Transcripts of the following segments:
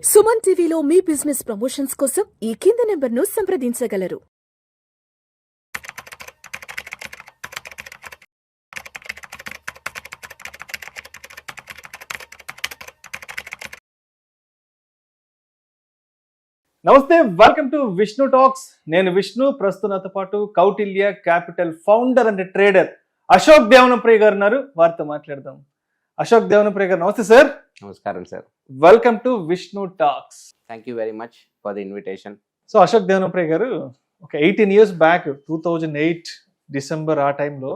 సుమన్ టీవీలో మీ business promotions కోసం ఈ కింది నెంబర్ను సంప్రదించగలరు. నమస్తే, వెల్కమ్ టు విష్ణు టాక్స్. నేను విష్ణు. ప్రస్తుతంతో పాటు Kautilya capital founder and trader Ashok Devanapriya garu ఉన్నారు. వారితో మాట్లాడదాం. అశోక్ దేవనప్రియ గారు, నమస్తే సార్. నమస్కారం sir. Welcome to Vishnu talks. Thank you very much for the invitation. So Ashok Devanapriya garu, ఒక 18 years బ్యాక్ 2008 డిసెంబర్ ఆ టైంలో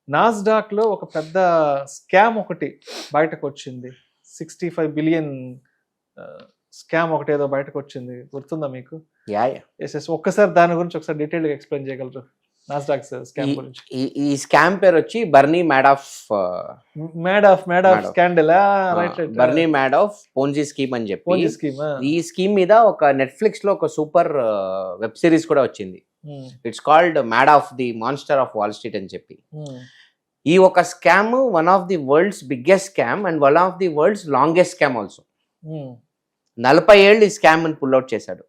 నాస్డాక్ లో ఒక పెద్ద స్కామ్ ఒకటి బయటకు వచ్చింది. 65 billion స్కామ్ ఒకటి ఏదో బయటకు వచ్చింది, గుర్తుందా మీకు? ఒక్కసారి దాని గురించి ఒకసారి డీటెయిల్ గా ఎక్స్ప్లెయిన్ చేయగలరు? నాస్డాక్ స్కామ్ గురించి. ఈ స్కామ్ పేరు వచ్చి బర్నీ మ్యాడాఫ్ స్కాండల్. బర్నీ మ్యాడాఫ్ పోన్జీ స్కీమ్ అని చెప్పి ఈ స్కీమ్ మీద ఒక నెట్ఫ్లిక్స్ లో ఒక సూపర్ వెబ్ సిరీస్ కూడా వచ్చింది. It's called Madoff the monster of Wall Street అని చెప్పి. ఈ ఒక scam one of the world's biggest scam and one of the world's longest scam also. 40 ఏళ్ళు ఈ స్కామ్ ని పుల్అవుట్ చేశాడు.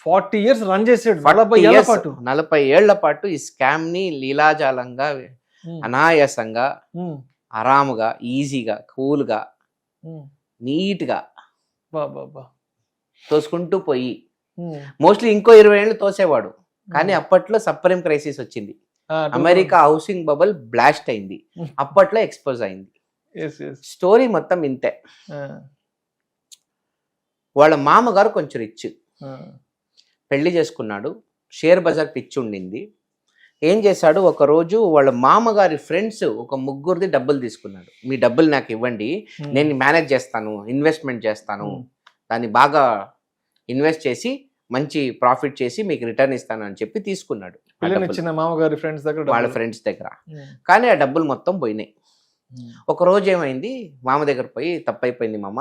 40 years రన్ చేసాడు. 40 ఏళ్ల పాటు ఈ స్కామ్ ని లీలాజాలంగా, అనాయాసంగా, ఆరాముగా, ఈజీగా, కూల్ గా, నీట్ గా తోసుకుంటూ పోయి మోస్ట్లీ ఇంకో 20 ఏళ్ళు తోసేవాడు. కానీ అప్పట్లో సబ్ప్రైమ్ క్రైసిస్ వచ్చింది. అమెరికా హౌసింగ్ బబుల్ బ్లాస్ట్ అయింది. అప్పట్లో ఎక్స్పోజ్ అయింది. స్టోరీ మొత్తం ఇంతే. వాళ్ళ మామగారు కొంచెం రిచ్, పెళ్లి చేసుకున్నాడు. షేర్ బజార్ పిచ్చి ఉండింది. ఏం చేశాడు, ఒక రోజు వాళ్ళ మామగారి ఫ్రెండ్స్ ఒక ముగ్గురిది డబ్బులు తీసుకున్నాడు. మీ డబ్బులు నాకు ఇవ్వండి, నేను మేనేజ్ చేస్తాను, ఇన్వెస్ట్మెంట్ చేస్తాను, దాన్ని బాగా ఇన్వెస్ట్ చేసి మంచి ప్రాఫిట్ చేసి మీకు రిటర్న్ ఇస్తాను అని చెప్పి తీసుకున్నాడు మామగారి ఫ్రెండ్స్ దగ్గర, వాళ్ళ ఫ్రెండ్స్ దగ్గర. కానీ ఆ డబ్బులు మొత్తం పోయినాయి. ఒక రోజు ఏమైంది, మామ దగ్గర పోయి తప్పైపోయింది మామ,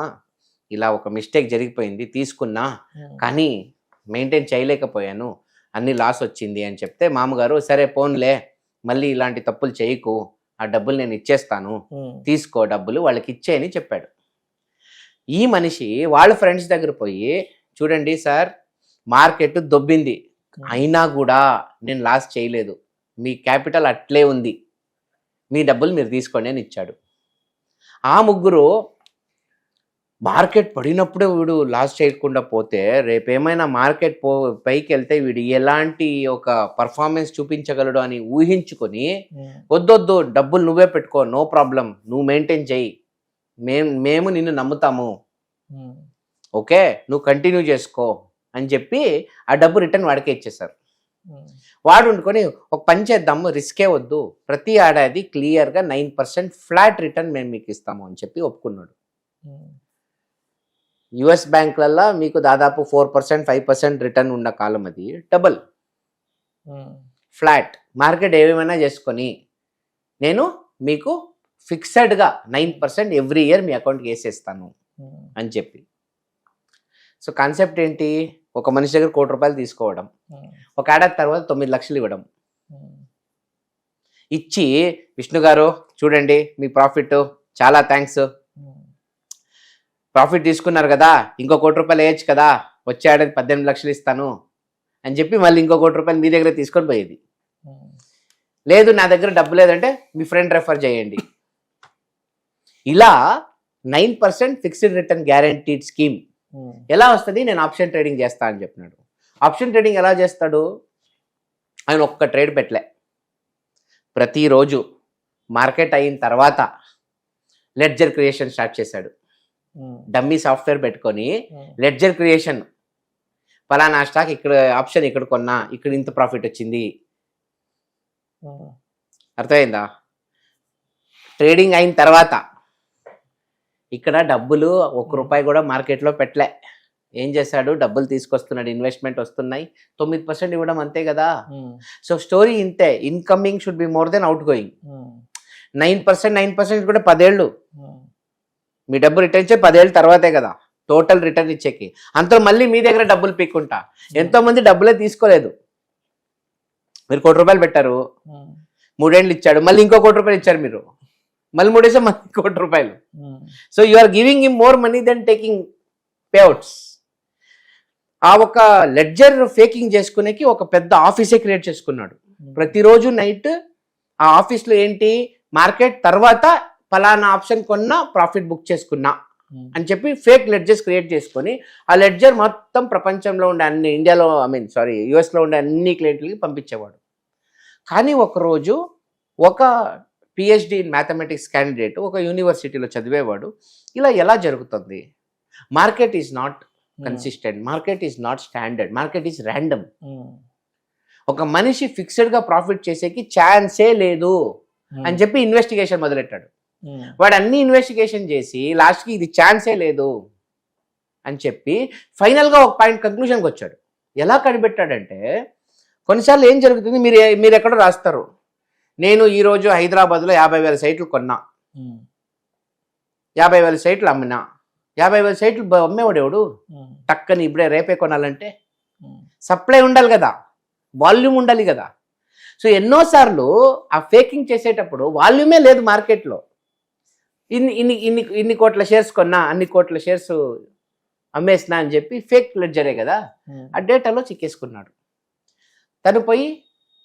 ఇలా ఒక మిస్టేక్ జరిగిపోయింది, తీసుకున్నా కానీ మెయింటైన్ చేయలేకపోయాను, అన్ని లాస్ వచ్చింది అని చెప్తే మామగారు సరే పోన్లే, మళ్ళీ ఇలాంటి తప్పులు చేయకు, ఆ డబ్బులు నేను ఇచ్చేస్తాను, తీసుకో డబ్బులు వాళ్ళకి ఇచ్చేయని చెప్పాడు. ఈ మనిషి వాళ్ళ ఫ్రెండ్స్ దగ్గర పోయి, చూడండి సార్, మార్కెట్ దొబ్బింది, అయినా కూడా నేను లాస్ చేయలేదు, మీ క్యాపిటల్ అట్లే ఉంది, మీ డబ్బులు మీరు తీసుకోండి అని ఇచ్చాడు. ఆ ముగ్గురు మార్కెట్ పడినప్పుడే వీడు లాస్ చేయకుండా పోతే రేపేమైనా మార్కెట్ పైకి వెళ్తే వీడు ఎలాంటి ఒక పర్ఫార్మెన్స్ చూపించగలడు అని ఊహించుకొని, వద్దొద్దు డబ్బులు నువ్వే పెట్టుకో, నో ప్రాబ్లం, నువ్వు మెయింటైన్ చేయి, మేము నిన్ను నమ్ముతాము, ఓకే నువ్వు కంటిన్యూ చేసుకో అని చెప్పి ఆ డబ్బు రిటర్న్ వాడికే ఇచ్చేసారు. వాడు ఉండుకొని ఒక పని చేద్దాము, రిస్కే వద్దు, ప్రతి ఏడాది క్లియర్గా 9% ఫ్లాట్ రిటర్న్ మేము మీకు ఇస్తాము అని చెప్పి ఒప్పుకున్నాడు. యుఎస్ బ్యాంకులలో మీకు దాదాపు 4%, 5% రిటర్న్ ఉన్న కాలం అది డబుల్ ఫ్లాట్. మార్కెట్ ఏమైనా చేసుకొని నేను మీకు ఫిక్స్డ్గా 9% ఎవ్రీ ఇయర్ మీ అకౌంట్కి వేసేస్తాను అని చెప్పి. సో కాన్సెప్ట్ ఏంటి, ఒక మనిషి దగ్గర ₹1,00,00,000 తీసుకోవడం, ఒక ఏడాది తర్వాత 9 లక్షలు ఇవ్వడం. ఇచ్చి విష్ణు గారు చూడండి మీ ప్రాఫిట్, చాలా థ్యాంక్స్, ప్రాఫిట్ తీసుకున్నారు కదా, ఇంకో ₹1,00,00,000 వేయచ్చు కదా, వచ్చే ఏడాది 18 లక్షలు ఇస్తాను అని చెప్పి మళ్ళీ ఇంకో ₹1,00,00,000 మీ దగ్గర తీసుకొని పోయేది. లేదు నా దగ్గర డబ్బు లేదంటే మీ ఫ్రెండ్ రెఫర్ చేయండి. ఇలా 9% ఫిక్స్డ్ రిటర్న్ గ్యారంటీడ్ స్కీమ్ ఎలా వస్తుంది, నేను ఆప్షన్ ట్రేడింగ్ చేస్తా అని చెప్పినాడు. ఆప్షన్ ట్రేడింగ్ ఎలా చేస్తాడు, ఆయన ఒక్క ట్రేడ్ పెట్టలే, ప్రతిరోజు మార్కెట్ అయిన తర్వాత లెడ్జర్ క్రియేషన్ స్టార్ట్ చేశాడు. డమ్మీ సాఫ్ట్వేర్ పెట్టుకొని లెడ్జర్ క్రియేషన్, పలానా స్టాక్ ఇక్కడ ఆప్షన్ ఇక్కడ కొన్నా, ఇక్కడ ఇంత ప్రాఫిట్ వచ్చింది, అర్థమైందా? ట్రేడింగ్ అయిన తర్వాత ఇక్కడ డబ్బులు ₹1 కూడా మార్కెట్లో పెట్టలే. ఏం చేశాడు, డబ్బులు తీసుకొస్తున్నాడు, ఇన్వెస్ట్మెంట్ వస్తున్నాయి, 9% ఇవ్వడం, అంతే కదా. సో స్టోరీ ఇంతే. Incoming should be more than out going. 9% కూడా 10 ఏళ్ళు మీ డబ్బు రిటర్న్ ఇచ్చే 10 ఏళ్ళ తర్వాతే కదా టోటల్ రిటర్న్ ఇచ్చేకి. అంతలో మళ్ళీ మీ దగ్గర డబ్బులు పీక్కుంటా. ఎంతో మంది డబ్బులే తీసుకోలేదు. మీరు ₹1,00,00,000 పెట్టారు, 3 ఏళ్ళు ఇచ్చాడు, మళ్ళీ ఇంకో ₹1,00,00,000 ఇచ్చారు మీరు, మళ్ళీ 3 మళ్ళీ ₹1,00,00,000. So you are giving him more money then taking payouts. ఆ ఒక లెడ్జర్ ఫేకింగ్ చేసుకునేకి ఒక పెద్ద ఆఫీసే క్రియేట్ చేసుకున్నాడు. ప్రతిరోజు నైట్ ఆ ఆఫీస్లో ఏంటి, మార్కెట్ తర్వాత ఫలానా ఆప్షన్ కొన్నా ప్రాఫిట్ బుక్ చేసుకున్నా అని చెప్పి ఫేక్ లెడ్జర్స్ క్రియేట్ చేసుకొని ఆ లెడ్జర్ మొత్తం ప్రపంచంలో ఉండే అన్ని ఇండియాలో యుఎస్లో ఉండే అన్ని క్లయింట్లకి పంపించేవాడు. కానీ ఒకరోజు ఒక పిహెచ్డి ఇన్ మ్యాథమెటిక్స్ క్యాండిడేట్ ఒక యూనివర్సిటీలో చదివేవాడు, ఇలా ఎలా జరుగుతుంది, market is not consistent, market is not standard, market is random, ఒక మనిషి ఫిక్స్డ్గా ప్రాఫిట్ చేసేకి ఛాన్సే లేదు అని చెప్పి ఇన్వెస్టిగేషన్ మొదలెట్టాడు. వాడు అన్ని ఇన్వెస్టిగేషన్ చేసి లాస్ట్కి ఇది ఛాన్సే లేదు అని చెప్పి ఫైనల్గా ఒక పాయింట్ కంక్లూషన్కి వచ్చాడు. ఎలా కనిపెట్టాడంటే, కొన్నిసార్లు ఏం జరుగుతుంది, మీరు ఎక్కడో రాస్తారు, నేను ఈరోజు హైదరాబాద్లో 50,000 సైట్లు కొన్నా, 50,000 సైట్లు అమ్మినా. 50,000 సైట్లు అమ్మేవాడు ఎవడు? టక్కని ఇప్పుడే రేపే కొనాలంటే సప్లై ఉండాలి కదా, వాల్యూమ్ ఉండాలి కదా. సో ఎన్నోసార్లు ఆ ఫేకింగ్ చేసేటప్పుడు వాల్యూమే లేదు మార్కెట్లో. ఇన్ని కోట్ల షేర్స్ కొన్నా, అన్ని కోట్ల షేర్స్ అమ్మేసినా అని చెప్పి ఫేక్ లెడ్జరే కదా, ఆ డేటాలో చిక్కేసుకున్నాడు. తను పోయి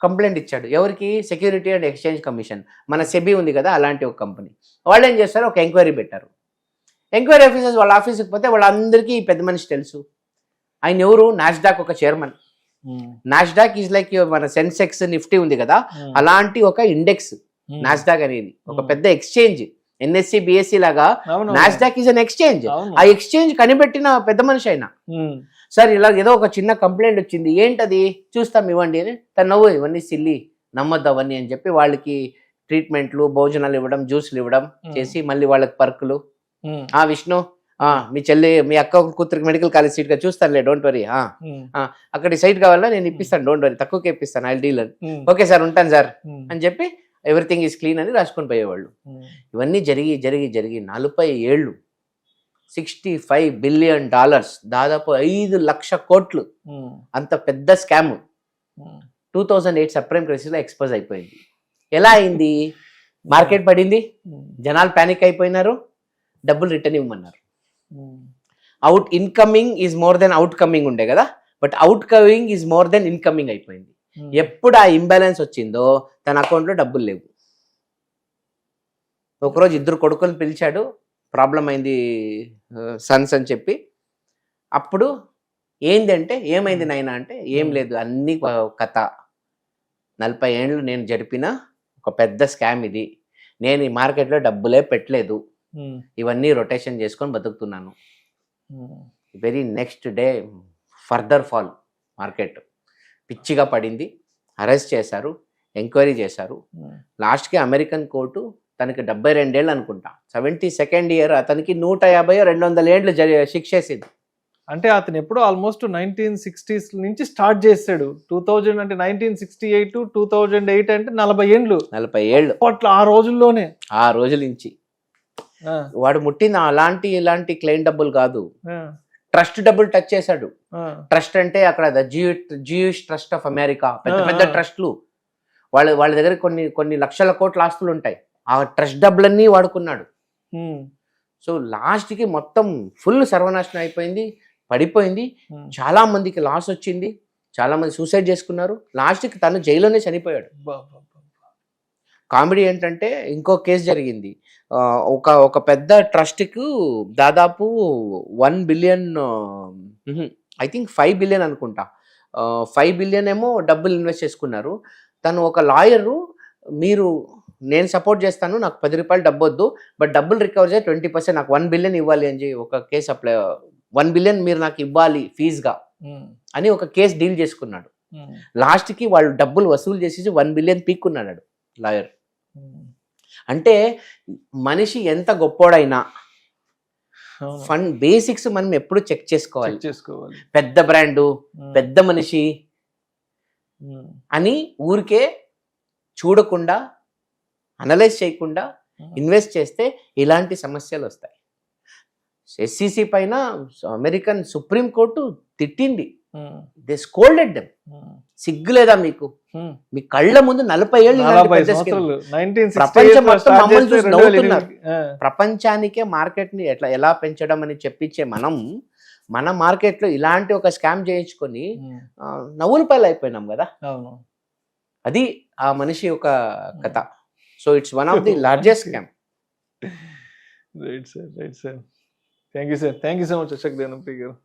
కంప్లైంట్ ఇచ్చాడు. ఎవరికి? సెక్యూరిటీ అండ్ ఎక్స్చేంజ్ కమిషన్, మన సెబీ ఉంది కదా, అలాంటి ఒక కంపెనీ. వాళ్ళు ఏం చేస్తారు, ఒక ఎంక్వైరీ పెట్టారు. ఎంక్వైరీ ఆఫీసర్స్ వాళ్ళ ఆఫీస్కి పోతే వాళ్ళందరికీ పెద్ద మనిషి తెలుసు. ఆయన ఎవరు? నాస్డాక్ ఒక చైర్మన్. నాస్డాక్ ఈజ్ లైక్ మన సెన్సెక్స్ నిఫ్టీ ఉంది కదా, అలాంటి ఒక ఇండెక్స్ నాస్డాక్ అనేది, ఒక పెద్ద ఎక్స్చేంజ్. ఎన్ఎస్సి బిఎస్సి లాగా నాస్డాక్ ఈజ్ అన్ ఎక్స్చేంజ్. ఆ ఎక్స్చేంజ్ కనిపెట్టిన పెద్ద మనిషి అయినా. సార్ ఇలా ఏదో ఒక చిన్న కంప్లైంట్ వచ్చింది, ఏంటది, చూస్తాం ఇవ్వండి అని. తను నవ్వు, ఇవన్నీ సిల్లి, నమ్మద్దు అవన్నీ అని చెప్పి వాళ్ళకి ట్రీట్మెంట్లు, భోజనాలు ఇవ్వడం, జ్యూస్లు ఇవ్వడం చేసి మళ్ళీ వాళ్ళకి పర్కులు. విష్ణు, మీ చెల్లి, మీ అక్క కూతురికి మెడికల్ కాలేజ్ సీట్ గా చూస్తానులే, డోంట్ వరీ, అక్కడ సైట్ కావాలా నేను ఇప్పిస్తాను, డోంట్ వరీ, తక్కువకి ఇప్పిస్తాను, ఐ డీల్ అని. ఓకే సార్, ఉంటాను సార్ అని చెప్పి ఎవ్రీథింగ్ ఈజ్ క్లీన్ అని రాసుకొని పోయేవాళ్ళు. ఇవన్నీ జరిగి జరిగి జరిగి 40 ఏళ్ళు, $65 బిలియన్, దాదాపు 5 లక్షల కోట్లు, అంత పెద్ద స్కామ్ 2008 సప్రీం క్రైసిస్లో ఎక్స్పోజ్ అయిపోయింది. ఎలా అయింది? మార్కెట్ పడింది, జనాలు ప్యానిక్ అయిపోయినారు, డబ్బులు రిటర్న్ ఇవ్వమన్నారు. Incoming is more than out coming ఉండే కదా, but out coming is more than incoming అయిపోయింది. ఎప్పుడు ఆ ఇంబ్యాలెన్స్ వచ్చిందో తన అకౌంట్లో డబ్బులు లేవు. ఒకరోజు 2 కొడుకుని పిలిచాడు, ప్రాబ్లం అయింది సన్స్ అని చెప్పి. అప్పుడు ఏంటంటే, ఏమైంది నాయన అంటే, ఏం లేదు, అన్ని కథ, 40 ఏళ్ళు నేను జరిపిన ఒక పెద్ద స్కామ్ ఇది, నేను ఈ మార్కెట్లో డబ్బులే పెట్టలేదు, ఇవన్నీ రొటేషన్ చేసుకొని బతుకుతున్నాను. Very next day further fall, market పిచ్చిగా పడింది, అరెస్ట్ చేశారు, ఎంక్వైరీ చేశారు. లాస్ట్కి అమెరికన్ కోర్టు తనకి 72 ఏళ్ళు అనుకుంటా, 72nd ఇయర్, అతనికి 150-200 ఏళ్ళు శిక్ష వేసింది. అంటే అతను ఎప్పుడు ఆల్మోస్ట్ 1960s నుంచి స్టార్ట్ చేశాడు. 2000 అంటే 1968 to 2008 అంటే 40 ఏళ్ళు. 40 ఏళ్ళు అట్లా ఆ రోజుల్లోనే, ఆ రోజుల నుంచి వాడు ముట్టింది ఇలాంటి క్లెయిమ్ డబ్బులు కాదు, ట్రస్ట్ డబ్బులు టచ్ చేశాడు. ట్రస్ట్ అంటే అక్కడ జ్యూయిష్ ట్రస్ట్ ఆఫ్ అమెరికా, పెద్ద పెద్ద ట్రస్ట్లు, వాళ్ళ దగ్గర కొన్ని లక్షల కోట్ల ఆస్తులు ఉంటాయి. ఆ ట్రస్ట్ డబ్బులన్నీ వాడుకున్నాడు. సో లాస్ట్కి మొత్తం ఫుల్ సర్వనాశనం అయిపోయింది, పడిపోయింది. చాలా మందికి లాస్ వచ్చింది, చాలా మంది సూసైడ్ చేసుకున్నారు. లాస్ట్కి తను జైల్లోనే చనిపోయాడు. కామెడీ ఏంటంటే, ఇంకో కేసు జరిగింది. ఒక పెద్ద ట్రస్ట్కు దాదాపు 1 బిలియన్, ఐ థింక్ 5 బిలియన్ అనుకుంటా, 5 బిలియన్ ఏమో డబ్బులు ఇన్వెస్ట్ చేసుకున్నారు. తను ఒక లాయరు, నేను సపోర్ట్ చేస్తాను, నాకు ₹10 డబ్బు వద్దు, బట్ డబ్బులు రికవర్ చేసి 20% నాకు 1 బిలియన్ ఇవ్వాలి అని ఒక కేసు అప్లై, 1 బిలియన్ మీరు నాకు ఇవ్వాలి ఫీజుగా అని ఒక కేసు డీల్ చేసుకున్నాడు. లాస్ట్కి వాళ్ళు డబ్బులు వసూలు చేసేసి 1 బిలియన్ పీక్కున్నాడు లాయర్. అంటే మనిషి ఎంత గొప్పోడైనా ఫండ్ బేసిక్స్ మనం ఎప్పుడు చెక్ చేసుకోవాలి. పెద్ద బ్రాండు, పెద్ద మనిషి అని ఊరికే చూడకుండా, అనలైజ్ చేయకుండా ఇన్వెస్ట్ చేస్తే ఇలాంటి సమస్యలు వస్తాయి. SEC పైన అమెరికన్ సుప్రీం కోర్టు తిట్టింది, దే స్కోల్డెడ్ దెమ్. సిగ్గులేదా మీకు? మీ కళ్ళ ముందు 40 ఏళ్ళు ప్రపంచం మొత్తం మమ్మల్ని చూసి నవ్వుతున్నారు. ప్రపంచానికే మార్కెట్ ని ఎలా పెంచడం అని చెప్పించే మనం మన మార్కెట్లో ఇలాంటి ఒక స్కామ్ చేయించుకొని ఉమ్, నవ్వుల పాలు అయిపోయినాం కదా. అవును. అది ఆ మనిషి యొక్క కథ. So it's one of the largest scam. Right sir, right sir. Thank you sir, thank you so much Ashok Devanampalli గారు.